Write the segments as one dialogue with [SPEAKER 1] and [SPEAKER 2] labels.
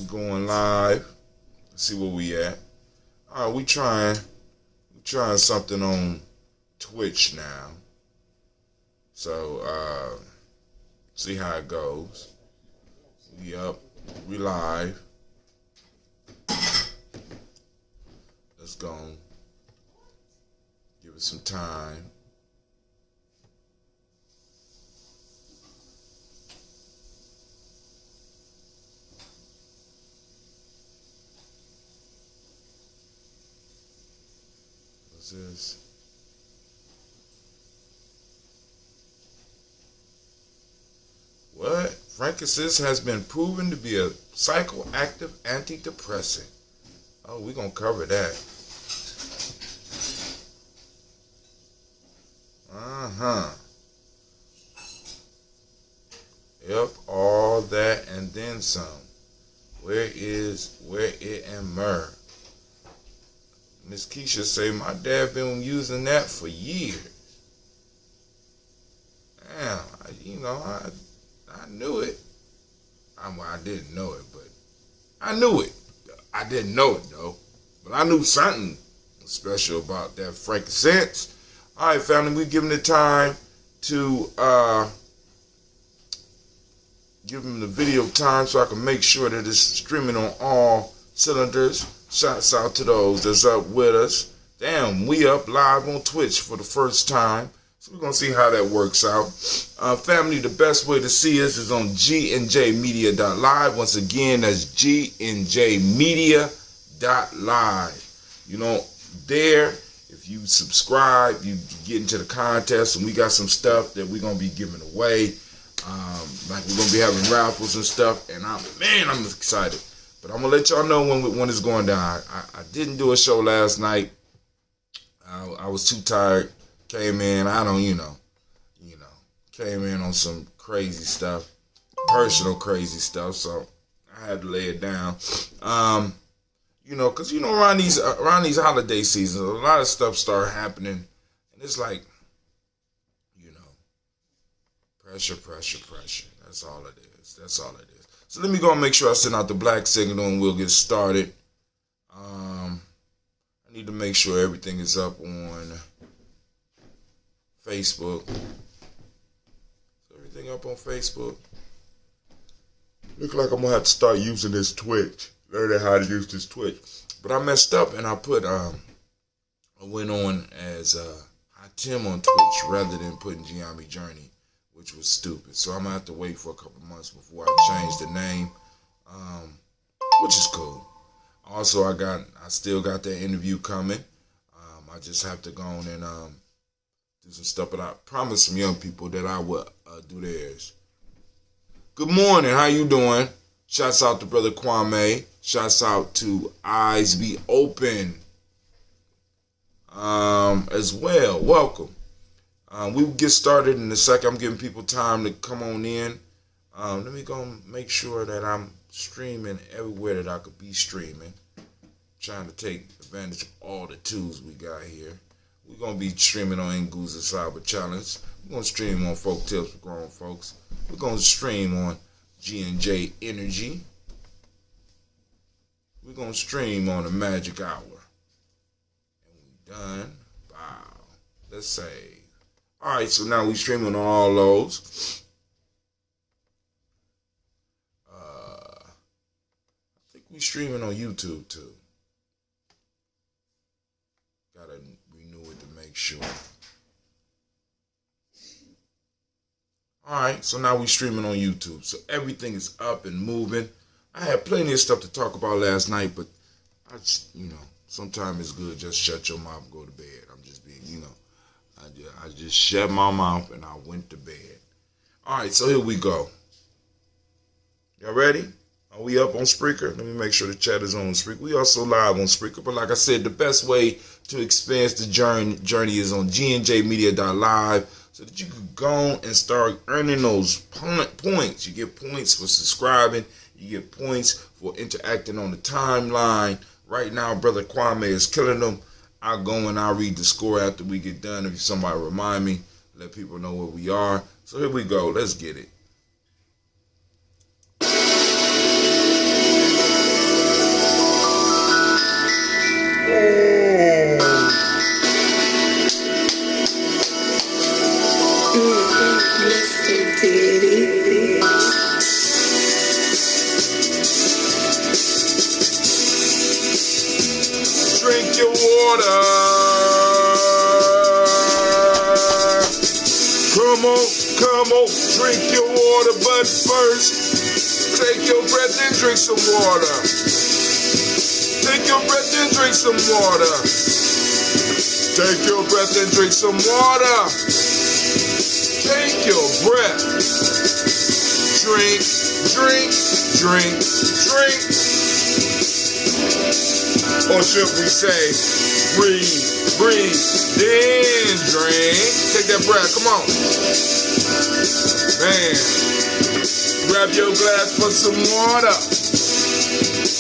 [SPEAKER 1] going live. Let's see where we at. All right, we trying something on Twitch now. So see how it goes. We up, we live. Let's go. Give it some time. What's this? What? Frankincense has been proven to be a psychoactive antidepressant. Oh, we're going to cover that. Yep, all that and then some. Where it and myrrh? Miss Keisha say my dad been using that for years. Damn, I knew it. I didn't know it, but I knew it. I didn't know it though, but I knew something special about that frankincense. All right, family, we're giving it time to give them the video time so I can make sure that it's streaming on all cylinders. Shouts out to those that's up with us. Damn, we up live on Twitch for the first time. So we're going to see how that works out. Family, the best way to see us is on gnjmedia.live. Once again, that's gnjmedia.live. You know, there, if you subscribe, you get into the contest, and we got some stuff that we're going to be giving away. Like we're going to be having raffles and stuff, and I'm excited. But I'm going to let y'all know when it's going down. I didn't do a show last night. I was too tired. Came in, came in on some crazy stuff, personal crazy stuff, so I had to lay it down. Because around these holiday seasons, a lot of stuff start happening, and it's like, pressure. That's all it is. So let me go and make sure I send out the black signal, and we'll get started. I need to make sure everything is up on Facebook. Is everything up on Facebook? Look like I'm gonna have to start using this Twitch. Learning how to use this Twitch. But I messed up and I put I went on as Hot Tim on Twitch rather than putting Gye-Nyame Journey, which was stupid. So I'm gonna have to wait for a couple months before I change the name, which is cool. Also, I still got that interview coming. I just have to go on and do some stuff, but I promised some young people that I would do theirs. Good morning, how you doing? Shouts out to Brother Kwame. Shouts out to Eyes Be Open as well. Welcome. We will get started in a second. I'm giving people time to come on in. Let me go and make sure that I'm streaming everywhere that I could be streaming. Trying to take advantage of all the tools we got here. We're going to be streaming on Nguza Cyber Challenge. We're going to stream on Folk Tips for Grown Folks. We're going to stream on G&J Energy. We're going to stream on the Magic Hour. And we done. Wow. Let's save. All right, so now we're streaming on all those. I think we're streaming on YouTube too. Gotta renew it to make sure. Alright, so now we're streaming on YouTube. So everything is up and moving. I had plenty of stuff to talk about last night, but I just, sometimes it's good just shut your mouth and go to bed. I'm just being, I just shut my mouth and I went to bed. Alright, so here we go. Y'all ready? Are we up on Spreaker? Let me make sure the chat is on Spreaker. We also live on Spreaker, but like I said, the best way to experience the journey is on gnjmedia.live so that you can go and start earning those points. You get points for subscribing. You get points for interacting on the timeline. Right now, Brother Kwame is killing them. I'll go and I'll read the score after we get done. If somebody remind me, let people know where we are. So here we go. Let's get it. Come on, drink your water, but first, take your breath and drink some water. Take your breath and drink some water. Take your breath and drink some water. Take your breath. Drink, drink, drink, drink. Or should we say, breathe, breathe, then drink. Take that breath, come on. Man, grab your glass for some water.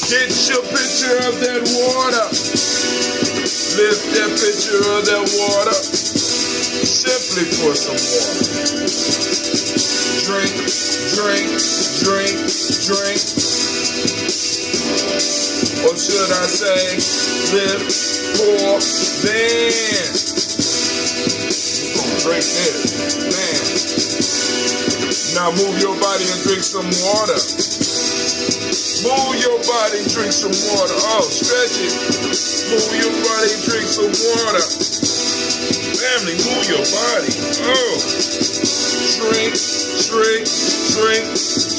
[SPEAKER 1] Get your picture of that water. Lift that picture of that water. Simply pour some water. Drink, drink, drink, drink. Or should I say, lift, pour, then. You're gonna drink this, man. Now move your body and drink some water. Move your body and drink some water. Oh, stretch it. Move your body and drink some water. Family, move your body. Oh. Drink, drink, drink,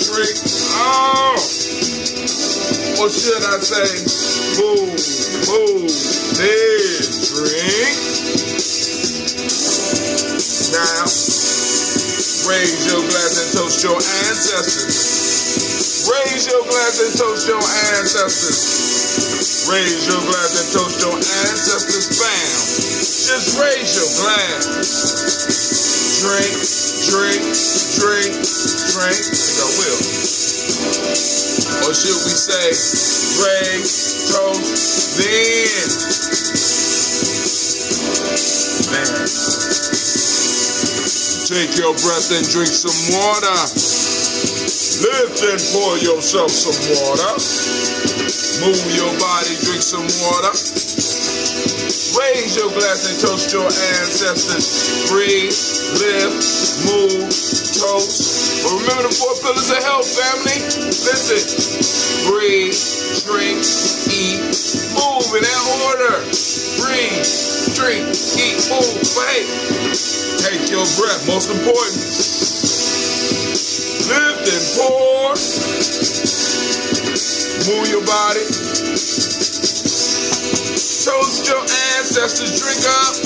[SPEAKER 1] drink. Oh. Or should I say, move, then drink. Now, raise your glass and toast your ancestors. Raise your glass and toast your ancestors. Raise your glass and toast your ancestors, fam. Just raise your glass. Drink, drink, drink, drink. I think I will. Or should we say, raise, toast, then. Man. Take your breath and drink some water. Lift and pour yourself some water. Move your body, drink some water. Raise your glass and toast your ancestors. Breathe, lift, move, toast. But remember the 4 pillars of health, family. Listen. Breathe, drink, eat, move in that order. Breathe, drink, eat, move. But hey, take your breath. Most important. Lift and pour. Move your body. Toast your ancestors. Drink up.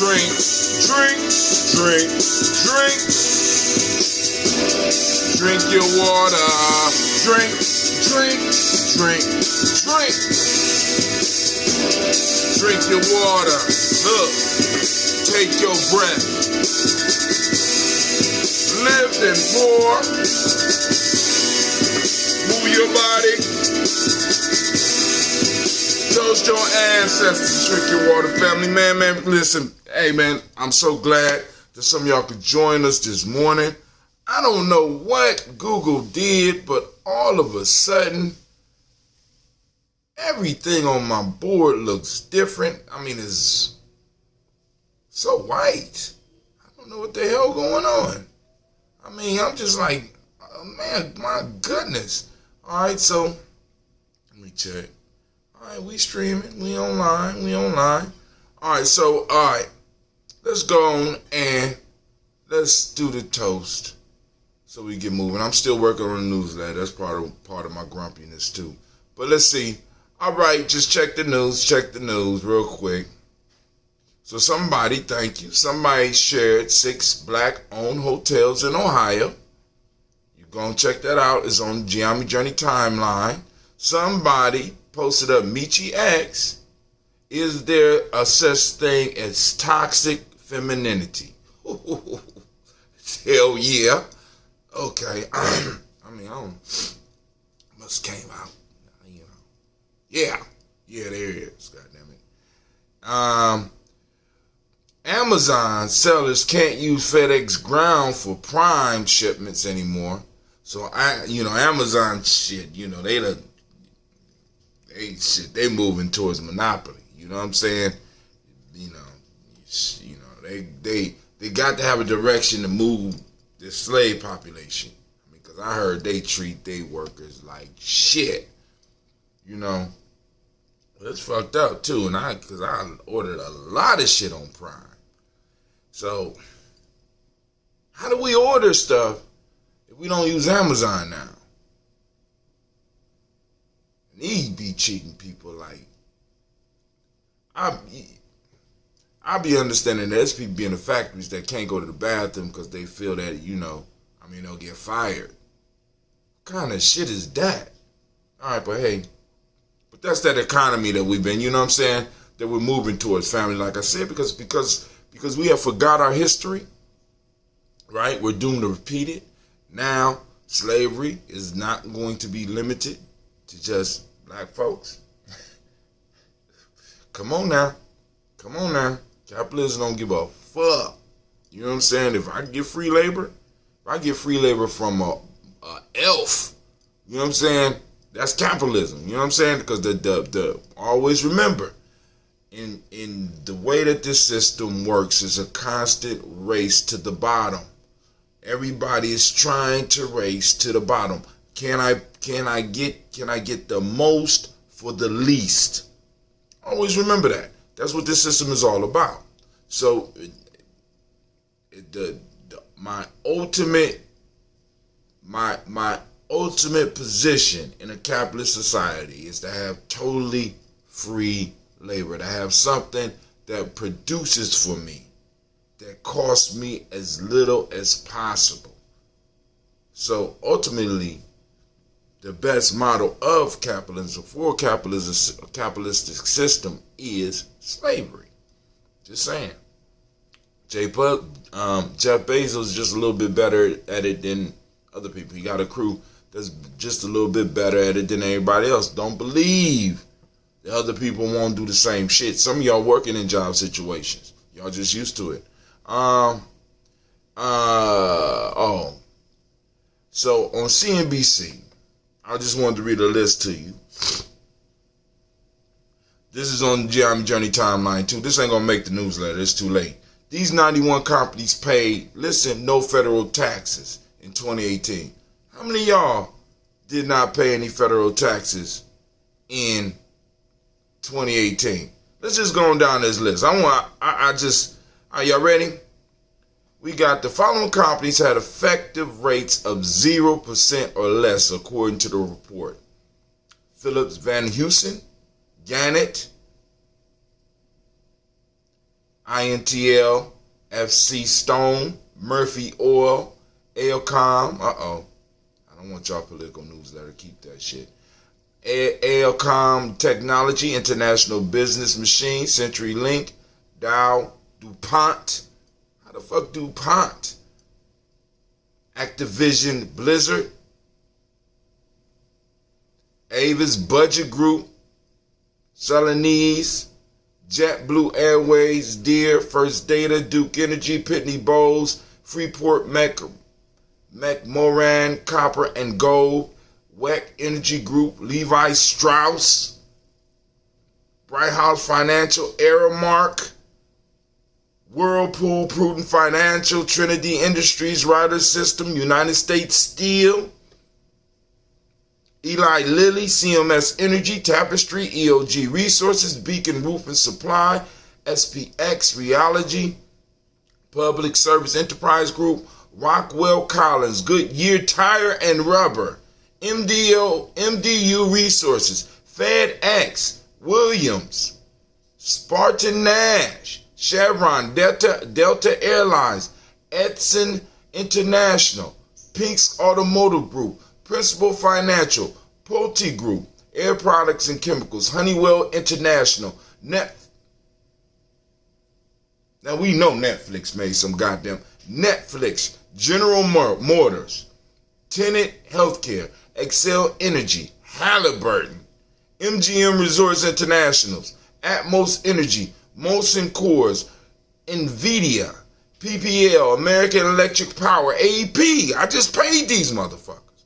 [SPEAKER 1] Drink, drink, drink, drink. Drink your water. Drink, drink, drink, drink. Drink your water. Look, take your breath. Lift and pour. Move your body. Toast your ancestors. Drink your water, family. Man, listen. Hey, man, I'm so glad that some of y'all could join us this morning. I don't know what Google did, but all of a sudden, everything on my board looks different. I mean, it's so white. I don't know what the hell going on. I mean, I'm just like, oh, man, my goodness. All right, so let me check. All right, we streaming. We online. All right, so, all right. Let's go on and let's do the toast so we get moving. I'm still working on the newsletter. That's part of my grumpiness too. But let's see. All right, just check the news real quick. So somebody shared 6 black-owned hotels in Ohio. You're going to check that out. It's on Gye-Nyame Journey timeline. Somebody posted up Michi X. Is there a such thing as toxic femininity? Hell yeah. Okay. I mean, I don't. Must came out. You know. Yeah. Yeah, there it is. God damn it. Amazon sellers can't use FedEx Ground for Prime shipments anymore. So Amazon shit, they moving towards monopoly. You know what I'm saying? They got to have a direction to move the slave population. I mean, because I heard they treat their workers like shit. It's fucked up too, because I ordered a lot of shit on Prime. So, how do we order stuff if we don't use Amazon now? And these be cheating people like, I be understanding that there's people in the factories that can't go to the bathroom because they feel that, they'll get fired. What kind of shit is that? All right, but that's that economy that we've been, you know what I'm saying? That we're moving towards, family, like I said, because we have forgot our history, right? We're doomed to repeat it. Now, slavery is not going to be limited to just black folks. Come on now. Capitalism don't give a fuck. You know what I'm saying? If I get free labor, from a elf, you know what I'm saying? That's capitalism. You know what I'm saying? Because the always remember, in the way that this system works is a constant race to the bottom. Everybody is trying to race to the bottom. Can I get the most for the least? Always remember that. That's what this system is all about. So my ultimate position in a capitalist society is to have totally free labor, to have something that produces for me, that costs me as little as possible. So ultimately, the best model of capitalism for a capitalistic system is slavery. Just saying. Jeff Bezos is just a little bit better at it than other people. He got a crew that's just a little bit better at it than everybody else. Don't believe that other people won't do the same shit. Some of y'all working in job situations. Y'all just used to it. So on CNBC, I just wanted to read a list to you. This is on the Gye-Nyame Journey timeline too. This ain't gonna make the newsletter. It's too late. These 91 companies paid, no federal taxes in 2018. How many of y'all did not pay any federal taxes in 2018? Let's just go on down this list. Are y'all ready? We got the following companies had effective rates of 0% or less according to the report. Phillips Van Heusen, Gannett, INTL, FC Stone, Murphy Oil, Alcom. I don't want y'all political newsletter. Keep that shit. Alcom Technology, International Business Machine, CenturyLink, Dow, DuPont. How the fuck DuPont? Activision Blizzard, Avis Budget Group, Celanese, JetBlue Airways, Deere, First Data, Duke Energy, Pitney Bowes, Freeport McMoran, Copper and Gold, WEC Energy Group, Levi Strauss, Bright House Financial, Aramark, Whirlpool, Prudent Financial, Trinity Industries, Ryder System, United States Steel, Eli Lilly, CMS Energy, Tapestry, EOG Resources, Beacon Roof and Supply, SPX Rheology, Public Service Enterprise Group, Rockwell Collins, Goodyear Tire and Rubber, MDU Resources, FedEx, Williams, Spartan Nash, Chevron, Delta Airlines, Edson International, Pink's Automotive Group, Principal Financial, Pulte Group, Air Products and Chemicals, Honeywell International, Now we know Netflix made some goddamn Netflix, General Motors, Tenet Healthcare, Excel Energy, Halliburton, MGM Resorts Internationals, Atmos Energy, Molson Coors, NVIDIA, PPL, American Electric Power, AP. I just paid these motherfuckers.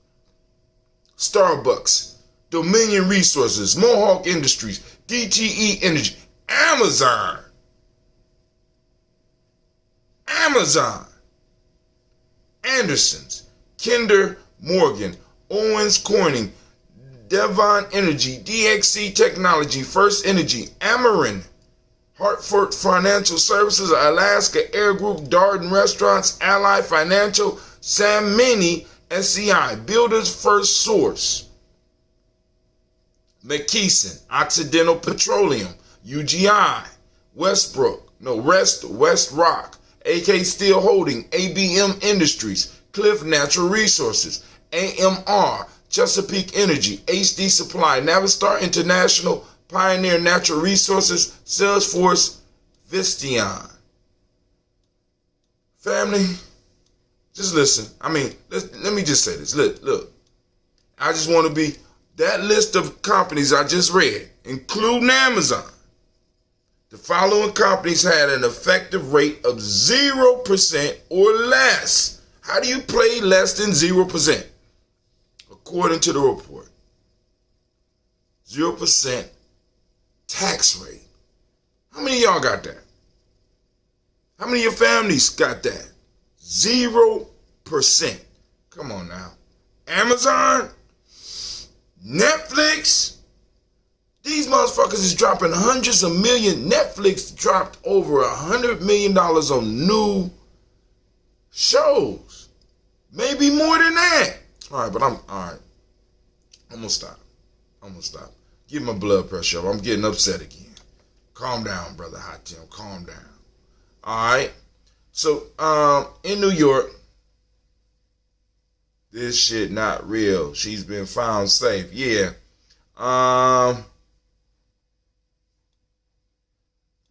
[SPEAKER 1] Starbucks, Dominion Resources, Mohawk Industries, DTE Energy, Amazon, Andersons, Kinder Morgan, Owens Corning, Devon Energy, DXC Technology, First Energy, Amarin, Hartford Financial Services, Alaska Air Group, Darden Restaurants, Ally Financial, Samini, SCI, Builders First Source, McKeeson, Occidental Petroleum, UGI, West Rock, AK Steel Holding, ABM Industries, Cliff Natural Resources, AMR, Chesapeake Energy, HD Supply, Navistar International, Pioneer Natural Resources, Salesforce, Vistion. Family, just listen. Let me just say this. Look. I just want to be that list of companies I just read, including Amazon. The following companies had an effective rate of 0% or less. How do you play less than 0%? According to the report, 0% tax rate. How many of y'all got that? How many of your families got that? 0%. Come on now. Amazon, Netflix, these motherfuckers is dropping hundreds of millions. Netflix dropped over $100 million on new shows. Maybe more than that. All right. I'm gonna stop. Get my blood pressure up. I'm getting upset again. Calm down, brother Hot Tim. Calm down. All right. So, in New York, this shit not real. She's been found safe. Yeah.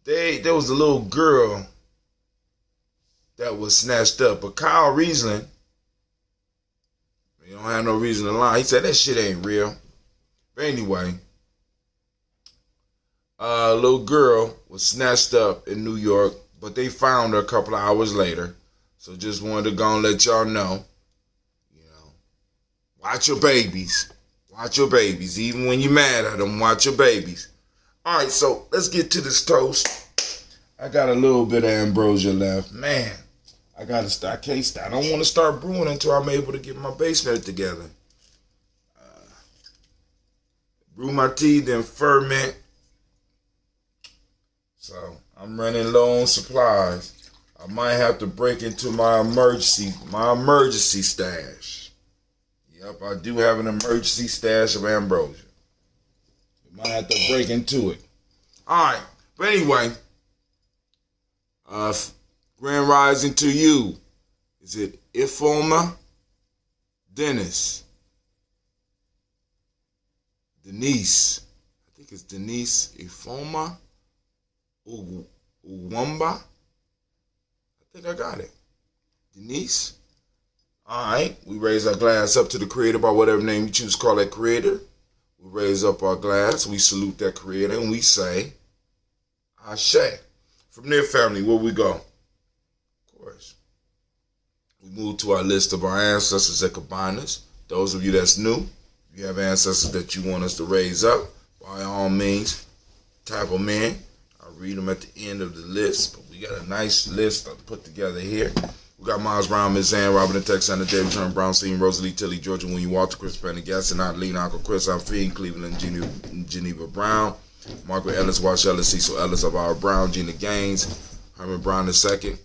[SPEAKER 1] There was a little girl that was snatched up, but Kyle Riesling, he don't have no reason to lie. He said that shit ain't real. But anyway, a little girl was snatched up in New York, but they found her a couple of hours later. So just wanted to go and let y'all know, watch your babies. Watch your babies. Even when you're mad at them, watch your babies. All right, so let's get to this toast. I got a little bit of ambrosia left. Man, I can't start. I don't want to start brewing until I'm able to get my basement together. Brew my tea, then ferment. So I'm running low on supplies. I might have to break into my emergency stash. Yep, I do have an emergency stash of ambrosia. You might have to break into it. All right, but anyway, grand rising to you. Is it Ifoma? Denise. I think it's Denise Ifoma Uwamba. I think I got it. Denise. All right. We raise our glass up to the creator by whatever name you choose to call that creator. We raise up our glass. We salute that creator and we say, Ashe. From there, family, where we go? Of course. We move to our list of our ancestors that combine us. Those of you that's new, if you have ancestors that you want us to raise up, by all means, type them in. I'll read them at the end of the list. But we got a nice list put together here. We got Miles Brown, Miss Ann, Robin and Texana, David Turner, Brown, Sean, Rosalie, Tilly, Georgia, William Walter, Chris Pendergast, and Lean, Uncle Chris, Alfie, Cleveland, Geneva Brown, Margaret Ellis, Wash Ellis, Cecil Ellis, Alvaro Brown, Gina Gaines, Herman Brown II.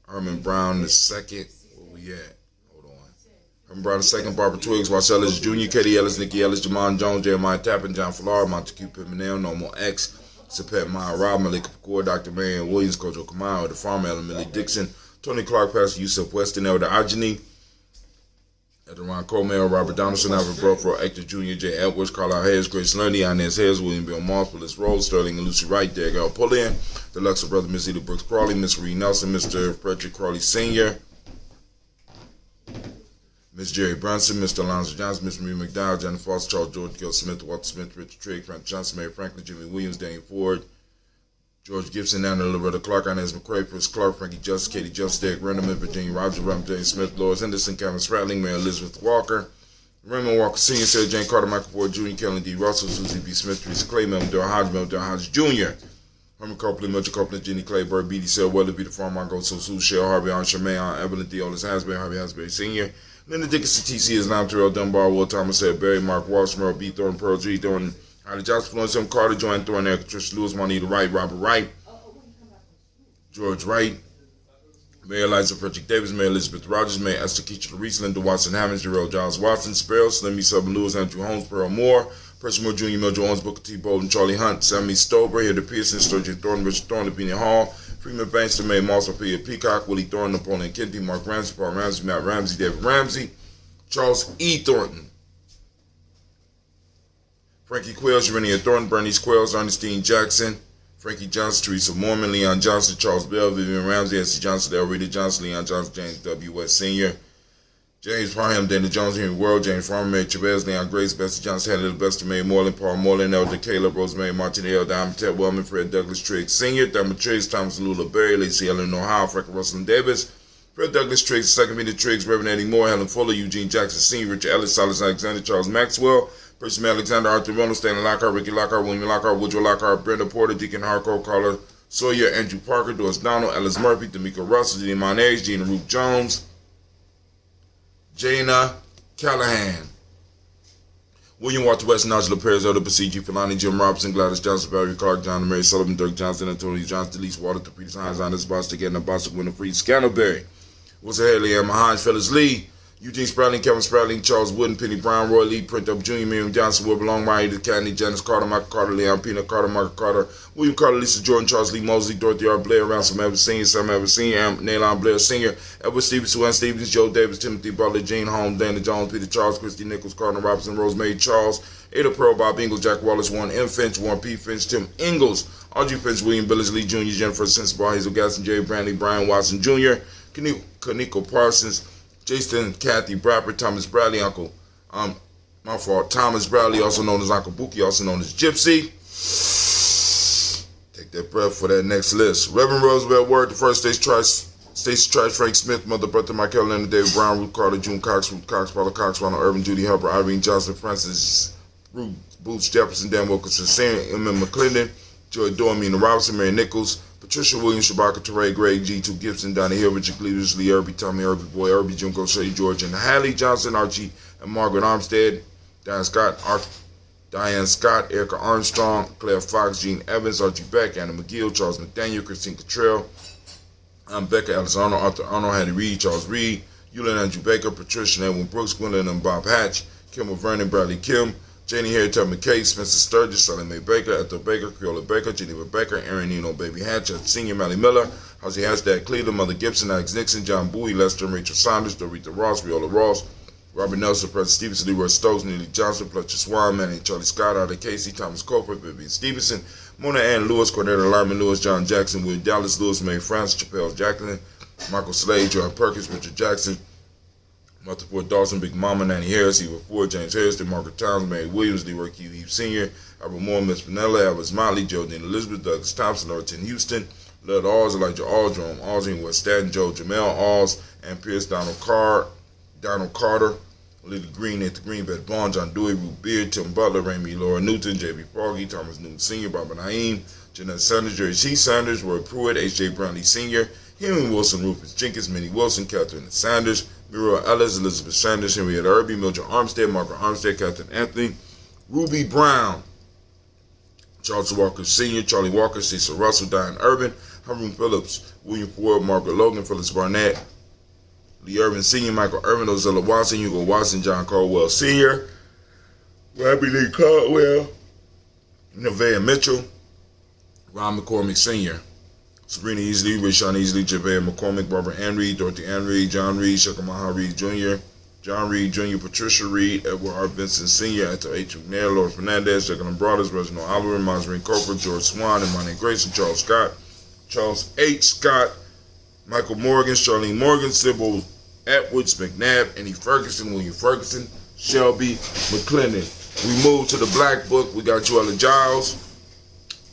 [SPEAKER 1] Herman Brown II. Where we at? Hold on. Herman Brown II, Barbara Twiggs, Wash Ellis Jr., Katie Ellis, Nikki Ellis, Jamon Jones, Jeremiah Tappan, John Flora, Montague Pimenel, Normal X, Sapet Maya Rob, Malika Pacor, Dr. Marion Williams, Kojo Kamau, The Farmer, Ellen Millie Dixon, Tony Clark, Pastor Yusuf Weston, Elder Ajani, Ron Coleman, Robert Donaldson, Alfred Bruford, Hector Jr., J. Edwards, Carlisle Hayes, Grace Lundy, Inez Hayes, William Bill Moss, Willis Rose, Sterling and Lucy Wright, Derek L. Pullian, the Luxor brother, Miss Edith Brooks Crawley, Miss Reed Nelson, Mr. Frederick Crawley Sr., Miss Jerry Brunson, Mr. Alonzo Johnson, Miss Marie McDowell, Jennifer Foster, Charles George, Gil Smith, Walter Smith, Richard Trigg, Frank Johnson, Mary Franklin, Jimmy Williams, Daniel Ford, George Gibson, Anna Loretta Clark, Inez McCrae, Chris Clark, Frankie Justice, Katie Justice, Derek Renderman, Virginia Rogers, Robert James Smith, Lois Henderson, Kevin Spratling, Mary Elizabeth Walker, Raymond Walker Sr., Sarah Jane Carter, Michael Ford Jr., Kellen D. Russell, Susie B. Smith, Teresa Clay, Melvin Hodges Jr., Herman Copeland, Mitchell Copeland, Jenny Clay, Bird, B.D. Sale, Weatherby, the Farm, Margot, Sue, Shell, Harvey, Aunt Charmaine, Aunt Evelyn, Theolis Hasbury, Harvey Hasbury Sr., Linda Dickinson, T.C. Islam, Terrell Dunbar, Will Thomas, Ed Berry, Mark Walsh, Merle B. Thornton, Pearl G. Thornton, Holly Johnson, Florence M. Carter, Joanne Thornton, Eric, Tricia Lewis, Juanita Wright, Robert Wright, George Wright, Mary Eliza Frederick Davis, Mary Elizabeth Rogers, Mary Esther Keachel Reese, Linda Watson Hammonds, Jarrell Giles Watson, Sparrow, Slimmy Southern Lewis, Andrew Holmes, Pearl Moore, Percy Moore Jr., Mildred Owens, Booker T. Bolden, Charlie Hunt, Sammy Stover, Hilda Pearson, Sturgeon Thornton, Richard Thornton, Lavinia Hall, Freeman Banks, May Moss, Sophia Peacock, Willie Thornton, Napoleon Kennedy, Mark Ramsey, Paul Ramsey, Matt Ramsey, David Ramsey, Charles E. Thornton, Frankie Quails, Urania Thornton, Bernice Quails, Ernestine Jackson, Frankie Johnson, Teresa Mormon, Leon Johnson, Charles Bell, Vivian Ramsey, S.C. Johnson, Del Rita Johnson, Leon Johnson, James W. West Sr., James Parham, Dana Jones, Henry World, James Farmer, Mary Chavez, Leon Grace, Bessie Johnson, Hannah Bester, May Moreland, Paul Moreland, Elder Caleb, Rosemary Martinelli, Diamond Ted Wellman, Fred Douglas Triggs Sr., Thelma Triggs, Thomas Lula Berry, Lacey Ellen Ohio, Frank Russell Davis, Fred Douglas Triggs, Second Peter Triggs, Reverend Eddie Moore, Helen Fuller, Eugene Jackson Sr., Richard Ellis, Silas Alexander, Charles Maxwell, Percy Alexander, Arthur Reynolds, Stanley Lockhart, Ricky Lockhart, William Lockhart, Woodrow Lockhart, Brenda Porter, Deacon Harcourt, Carla Sawyer, Andrew Parker, Doris Donald, Ellis Murphy, D'Amico Russell, Jeannie Monage, Gina Ruth Jones, Jana Callahan, William Walter West, Nigel Perez, Elder Basiji, Filani, Jim Robinson, Gladys Johnson, Barry Clark, John Mary Sullivan, Dirk Johnson, Antonio Johnson, Delise Water, Peters Hines, Anders Bostic, Edna Bostic, Winifred Scantleberry, Wilson Haley, Emma Hines, Phyllis Lee, Eugene Spratling, Kevin Spratling, Charles Wooden, Penny Brown, Roy Lee, Print Up Jr., Miriam Johnson, Will Belong, Maria Candy, Janice Carter, Michael Carter, Leon Pina Carter, Michael Carter, William Carter, Lisa Jordan, Charles Lee Mosley, Dorothy R. Blair, Ransom Evans Sr., Sam Evans Sr., Naylon Blair Sr., Edward Stevens, Sue Stevens, Joe Davis, Timothy Butler, Gene Holmes, Dana Jones, Peter Charles, Christy Nichols, Cardinal Robinson, Rosemary Charles, Ada Pearl, Bob Ingalls, Jack Wallace, Warren M. Finch, Warren P. Finch, Tim Ingalls, Audrey Finch, William Billis Lee Jr., Jennifer Sensible, Hazel Gaston, Jerry Brantley, Brian Watson Jr., Kaniko Parsons, Jason Kathy Bradford, Thomas Bradley, Thomas Bradley, also known as Uncle Buki, also known as Gypsy. Take that breath for that next list. Reverend Roosevelt Word, the first Stacey Trice, Frank Smith, Mother Bertha, Michael Leonard, David Brown, Ruth Carter, June Cox, Ruth Cox, Paula Cox, Ronald Irvin, Judy Harper, Irene Johnson, Francis Ruth Boots Jefferson, Dan Wilkinson, Sam M. McClendon, Joy Dormy, and Robinson, Mary Nichols, Patricia Williams, Shabaka, Teray, Greg, G2 Gibson, Donnie Hill, Richard Cleavers, Lee Irby, Tommy Irby, Boy Irby, Jim Goshay, George, and Hallie Johnson, Archie, and Margaret Armstead, Diane Scott, Erica Armstrong, Claire Fox, Gene Evans, Archie Beck, Anna McGill, Charles McDaniel, Christine Cottrell, Becca Alessandro, Arthur Arnold, Hattie Reed, Charles Reed, Eulin Andrew Baker, Patricia and Edwin Brooks, Gwendolyn and Bob Hatch, Kim Vernon, Bradley Kim, Janie Harry, Tubman McKay, Spencer Sturgis, Sally Mae Baker, Ethel Baker, Creola Baker, Geneva Baker, Aaron Nino, Baby Hatch, Senior Mally Miller, Hosey Hashtag Cleveland, Mother Gibson, Alex Nixon, John Bowie, Lester and Rachel Saunders, Dorita Ross, Viola Ross, Robert Nelson, President Stevenson, Leroy Stokes, Neely Johnson, Fletcher Swan, Manny Charlie Scott, Arthur Casey, Thomas Coper, Vivian Stevenson, Mona Ann Lewis, Cornetta Lyman Lewis, John Jackson, William Dallas Lewis, Mary Francis, Chappelle Jacqueline, Michael Slade, John Perkins, Richard Jackson, Martha Ford Dawson, Big Mama, Nanny Harris, Eva Ford, James Harrison, Margaret Towns, Mary Williams, Leroy Q. Heath Sr., Albert Moore, Miss Vanilla, Elvis Motley, Geraldine Elizabeth, Douglas Thompson, Lorton Houston, Lud Alls, Elijah Alls, Jerome Alls, West Staten, Joe Jamel Alls, and Pierce, Donald Carter, Lily Green, Nathan Greenbed Bond, John Dewey, Ruth Beard, Tim Butler, Ramey, Laura Newton, J.B. Foggy, Thomas Newton Sr., Barbara Naeem, Jeanette Sanders, Jerry C. Sanders, Roy Pruitt, H.J. Brownlee Sr., Henry Wilson, Rufus Jenkins, Minnie Wilson, Catherine Sanders, Muriel Ellis, Elizabeth Sanders, Henrietta Irby, Mildred Armstead, Margaret Armstead, Catherine Anthony, Ruby Brown, Charles Walker Sr., Charlie Walker, Cecil Russell, Diane Urban, Haroon Phillips, William Ford, Margaret Logan, Phyllis Barnett, Lee Irvin Sr., Michael Irvin, Ozella Watson, Hugo Watson, John Caldwell Sr., Robbie Lee Caldwell, Nevaeh Mitchell, Ron McCormick Sr., Sabrina Easley, Rashawn Easley, Javea McCormick, Barbara Ann Reed, Dorothy Ann Reed, John Reed, Shakamaha Reed Jr., John Reed Jr., Patricia Reed, Edward R. Vincent Sr., Anthony H. McNair, Lord Fernandez, Jacqueline Brothers, Reginald Oliver, Mazarine Coker, George Swan, Imani Grayson, Charles Scott, Charles H. Scott, Michael Morgan, Charlene Morgan, Sybil Edwards, McNabb, Annie Ferguson, William Ferguson, Shelby McClendon. We move to the Black Book. We got Joella Giles,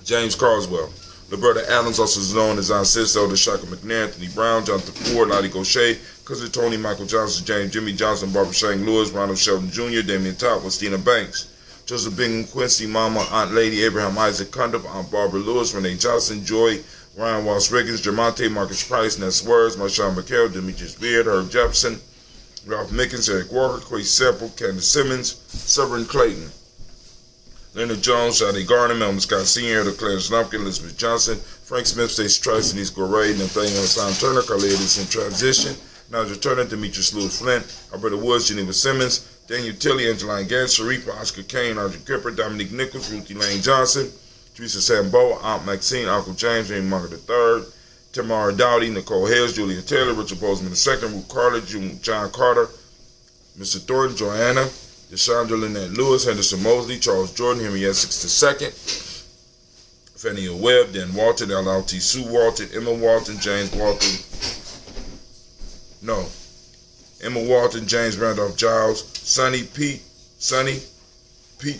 [SPEAKER 1] James Carswell, Roberta Adams, also known as Aunt Sis, Elder Shaka McNair, Anthony Brown, Jonathan Ford, Lottie Gaucher, Cousin Tony, Michael Johnson, James Jimmy Johnson, Barbara Shane Lewis, Ronald Sheldon Jr., Damian Todd, Christina Banks, Joseph Bingham Quincy, Mama, Aunt Lady, Abraham Isaac Cundiff, Aunt Barbara Lewis, Renee Johnson, Joy, Ryan Walsh Riggins, Jermonte, Marcus Price, Ness Words, Marshawn McHale, Demetrius Beard, Herb Jefferson, Ralph Mickens, Eric Walker, Quay Semple, Candace Simmons, Severin Clayton, Leonard Jones, Shadi Garner, Melvin Scott Sr., Clarence Lumpkin, Elizabeth Johnson, Frank Smith, Stacey Trice, Denise Goray, Nathaniel Hassan Turner, Carly Edison Transition, Nigel Turner, Demetrius Lewis Flint, Alberta Woods, Geneva Simmons, Daniel Tilley, Angeline Gans, Sharifa, Oscar Kane, Arjun Kipper, Dominique Nichols, Ruthie Lane Johnson, Teresa Sambo, Aunt Maxine, Uncle James, James Munger III, Tamara Dowdy, Nicole Hales, Julia Taylor, Richard Bozeman II, Ruth Carter, John Carter, Mr. Thornton, Joanna, Deshandra Lynette Lewis, Henderson Mosley, Charles Jordan, Henry Essex II, Fannie Webb, Dan Walton, LLT Sue Walton, Emma Walton, James Walton, Emma Walton, James Randolph Giles, Sonny, Pete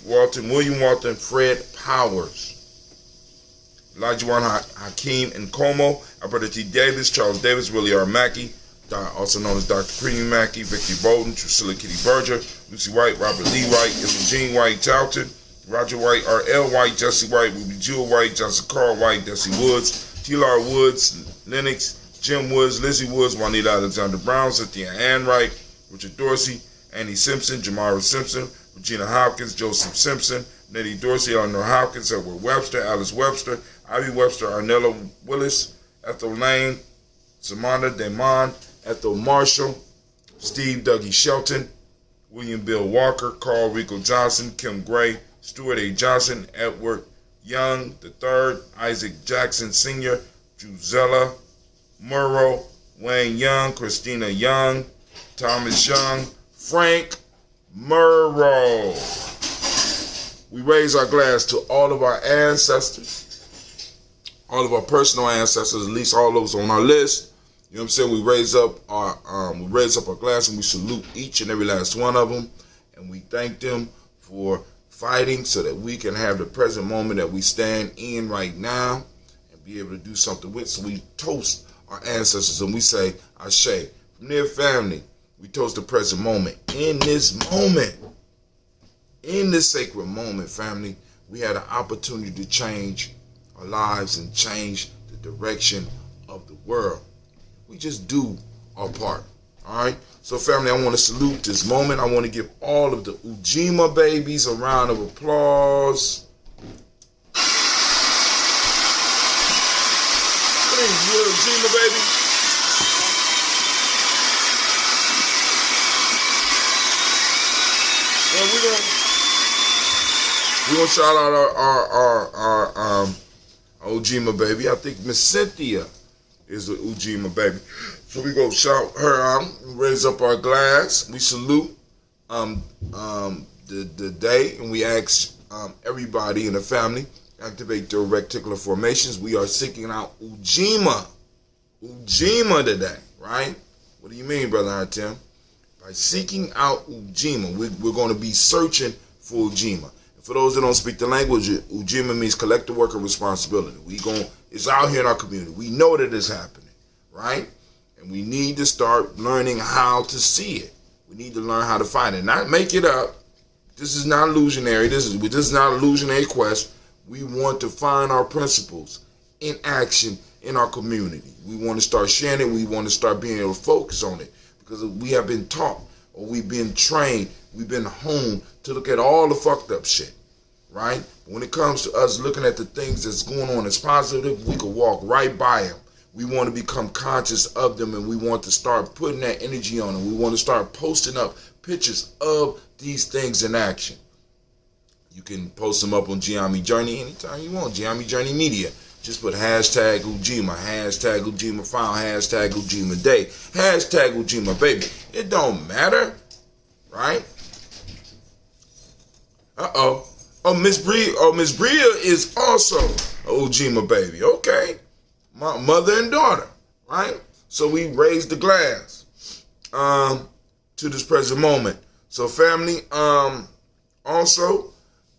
[SPEAKER 1] Walton, William Walton, Fred Powers, Elijah Juan Hakeem Nkomo, Alberta T. Davis, Charles Davis, Willie R. Mackey, also known as Dr. Creamy Mackey, Victor Bolden, Drusilla Kitty Berger, Lucy White, Robert Lee White, Eugene White, Talton, Roger White, R.L. White, Jesse White, Ruby Jewel White, Johnson Carl White, Desi Woods, T.L.R. Woods, Lennox, Jim Woods, Lizzie Woods, Juanita Alexander Brown, Cynthia Ann Wright, Richard Dorsey, Annie Simpson, Jamara Simpson, Regina Hopkins, Joseph Simpson, Nettie Dorsey, Eleanor Hopkins, Edward Webster, Alice Webster, Ivy Webster, Arnella Willis, Ethel Lane, Samantha Damon, Ethel Marshall, Steve Dougie Shelton, William Bill Walker, Carl Rico Johnson, Kim Gray, Stuart A. Johnson, Edward Young III, Isaac Jackson Sr., Juzella Murrow, Wayne Young, Christina Young, Thomas Young, Frank Murrow. We raise our glass to all of our ancestors, all of our personal ancestors, at least all those on our list. You know what I'm saying? We raise up our glass and we salute each and every last one of them, and we thank them for fighting so that we can have the present moment that we stand in right now and be able to do something with. So we toast our ancestors and we say, Ashe. From their family, we toast the present moment. In this moment, in this sacred moment, family, we had an opportunity to change our lives and change the direction of the world. We just do our part. All right? So, family, I want to salute this moment. I want to give all of the Ujima babies a round of applause. Please, you Ujima baby. Well, we're gonna shout out our Ujima baby. I think Miss Cynthia is an Ujima baby. So we go shout her out, raise up our glass, we salute the day, and we ask everybody in the family activate their reticular formations. We are seeking out Ujima today, right? What do you mean, Brother Artem? By seeking out Ujima, we're going to be searching for Ujima. And for those that don't speak the language, Ujima means collective work of responsibility. It's out here in our community. We know that it's happening, right? And we need to start learning how to see it. We need to learn how to find it. Not make it up. This is not illusionary. This is not an illusionary quest. We want to find our principles in action in our community. We want to start sharing it. We want to start being able to focus on it because we have been taught or we've been trained, we've been honed to look at all the fucked up shit, right? When it comes to us looking at the things that's going on as positive, we could walk right by them. We want to become conscious of them, and we want to start putting that energy on them. We want to start posting up pictures of these things in action. You can post them up on Gye-Nyame Journey anytime you want. Gye-Nyame Journey Media. Just put hashtag Ujima, hashtag Ujima Found, hashtag Ujima Day, hashtag Ujima Baby. It don't matter. right? Miss Bria is also a Ujima baby. Okay. My mother and daughter, right? So we raised the glass to this present moment. So family, also,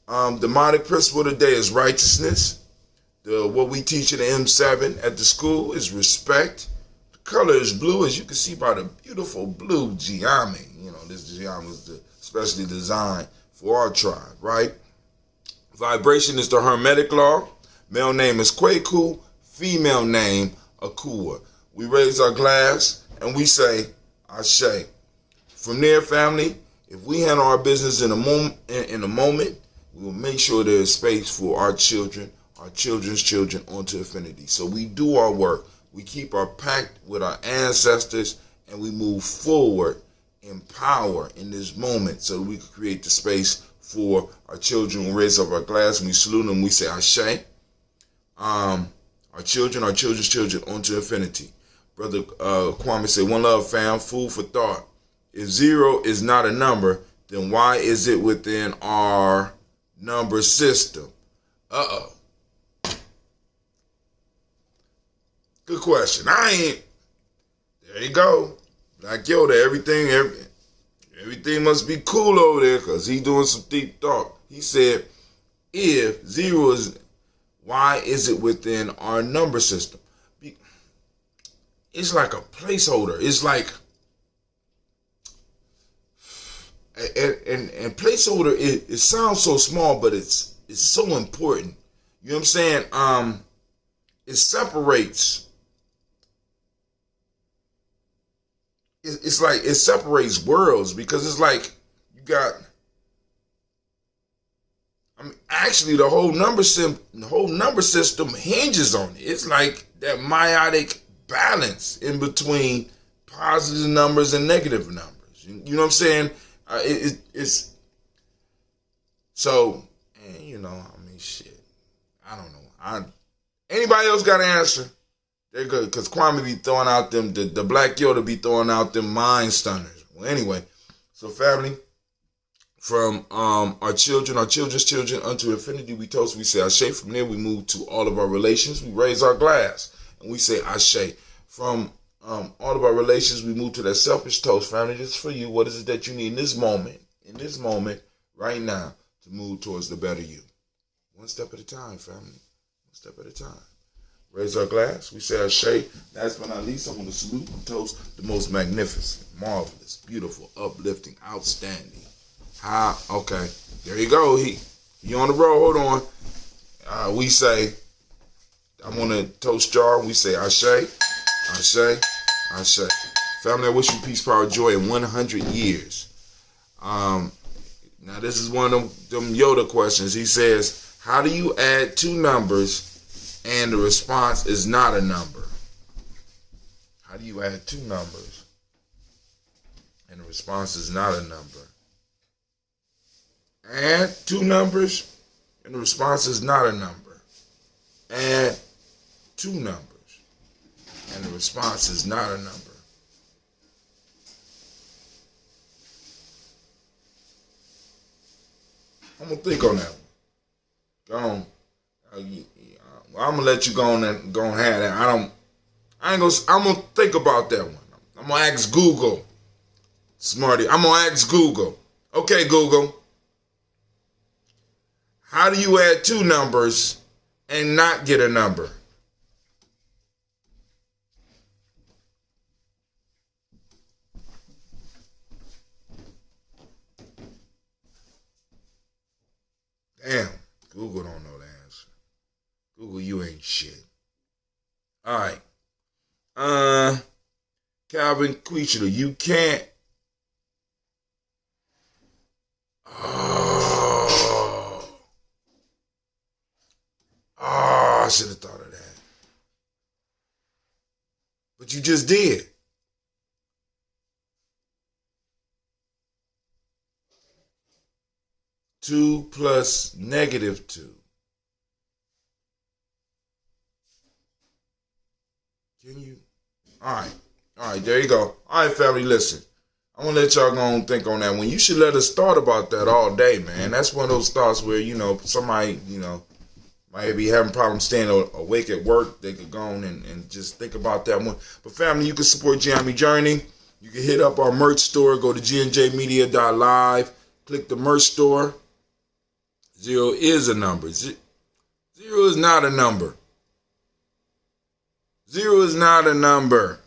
[SPEAKER 1] demonic principle today is righteousness. What we teach in the M7 at the school is respect. The color is blue, as you can see by the beautiful blue Gye-Nyame. You know, this Gye-Nyame was especially designed for our tribe, right? Vibration is the Hermetic law. Male name is Kwaku, female name Akua. We raise our glass and we say Ashe. From there, family, if we handle our business in a moment, we will make sure there is space for our children, our children's children onto infinity. So we do our work. We keep our pact with our ancestors and we move forward in power in this moment so that we can create the space for our children. We raise up our glass and we salute them. We say Ashe. Our children, our children's children onto infinity. Brother Kwame said, one love, fam, food for thought. If 0 is not a number, then why is it within our number system? Good question. There you go. Black Yoda, everything must be cool over there because he's doing some deep thought. He said, if 0 is, why is it within our number system? It's like a placeholder. It's like, and placeholder, it sounds so small, but it's so important. You know what I'm saying? It separates. It's like it separates worlds because it's like you got. I mean, actually, the whole number system hinges on it. It's like that meiotic balance in between positive numbers and negative numbers. You know what I'm saying? It's so, and you know, I mean, shit. I don't know. Anybody else got an answer? They're good because Kwame be throwing out them. The Black Yoda be throwing out them mind stunners. Well, anyway, so family, from our children, our children's children unto infinity, we toast. We say Ashe. From there, we move to all of our relations. We raise our glass and we say Ashe. From all of our relations, we move to that selfish toast. Family, this is for you. What is it that you need in this moment, right now, to move towards the better you? One step at a time, family. One step at a time. Raise our glass. We say Ashe. Last but not least, I want to salute and toast the most magnificent, marvelous, beautiful, uplifting, outstanding. Okay. There you go. He on the road. Hold on. We say, I want to toast y'all. We say Ashe. Ashe. Ashe. Family, I wish you peace, power, joy in 100 years. Now, this is one of them Yoda questions. He says, how do you add two numbers and the response is not a number? How do you add two numbers and the response is not a number? Add two numbers and the response is not a number. Add two numbers and the response is not a number. I'm going to think on that one. Go on. I'm gonna let you go on and have that. I'm gonna think about that one. I'm gonna ask Google. Smarty. I'm gonna ask Google. Okay, Google. How do you add two numbers and not get a number? Damn, Google don't know the answer. Google, you ain't shit. All right. Calvin Queechler, you can't. I should have thought of that. But you just did. Two plus negative two. Can you? All right, there you go. All right, family, listen. I'm gonna let y'all go and think on that one. You should let us thought about that all day, man. That's one of those thoughts where, somebody, might be having problems staying awake at work. They could go on and just think about that one. But family, you can support Gye-Nyame Journey. You can hit up our merch store. Go to gnjmedia.live. Click the merch store. 0 is a number. 0 is not a number. 0 is not a number.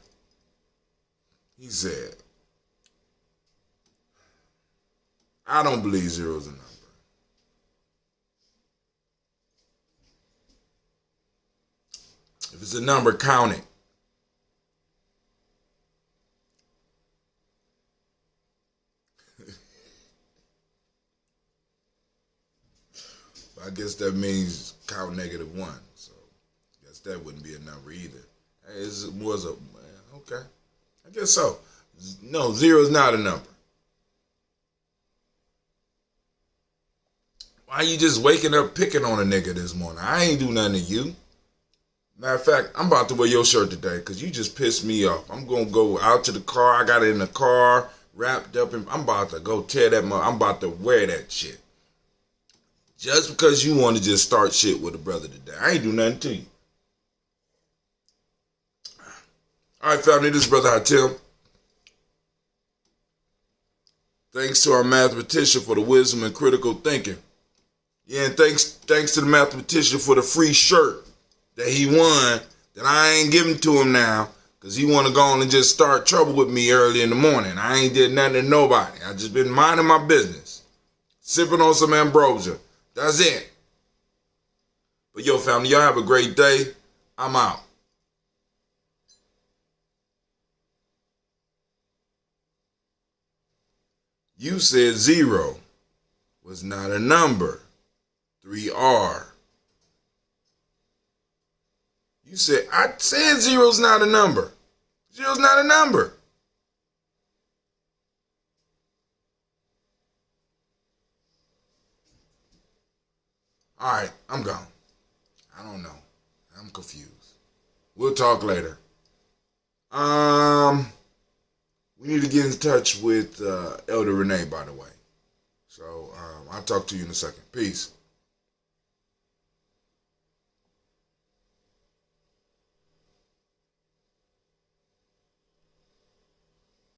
[SPEAKER 1] He said, I don't believe 0 is a number. If it's a number, count it. I guess that means count -1. So I guess that wouldn't be a number either. It was okay. I guess so. No, 0 is not a number. Why you just waking up picking on a nigga this morning? I ain't do nothing to you. Matter of fact, I'm about to wear your shirt today because you just pissed me off. I'm going to go out to the car. I got it in the car, wrapped up. I'm about to go tear that mother. I'm about to wear that shit. Just because you want to just start shit with a brother today. I ain't do nothing to you. All right, family, this is Brother Hatim. Thanks to our mathematician for the wisdom and critical thinking. Yeah, and thanks to the mathematician for the free shirt that he won that I ain't giving to him now because he want to go on and just start trouble with me early in the morning. I ain't did nothing to nobody. I just been minding my business. Sipping on some ambrosia. That's it. But yo, family, y'all have a great day. I'm out. You said 0 was not a number. 3R. You said, I said 0's not a number. 0's not a number. All right, I'm gone. I don't know. I'm confused. We'll talk later. We need to get in touch with Elder Renee, by the way. So I'll talk to you in a second. Peace.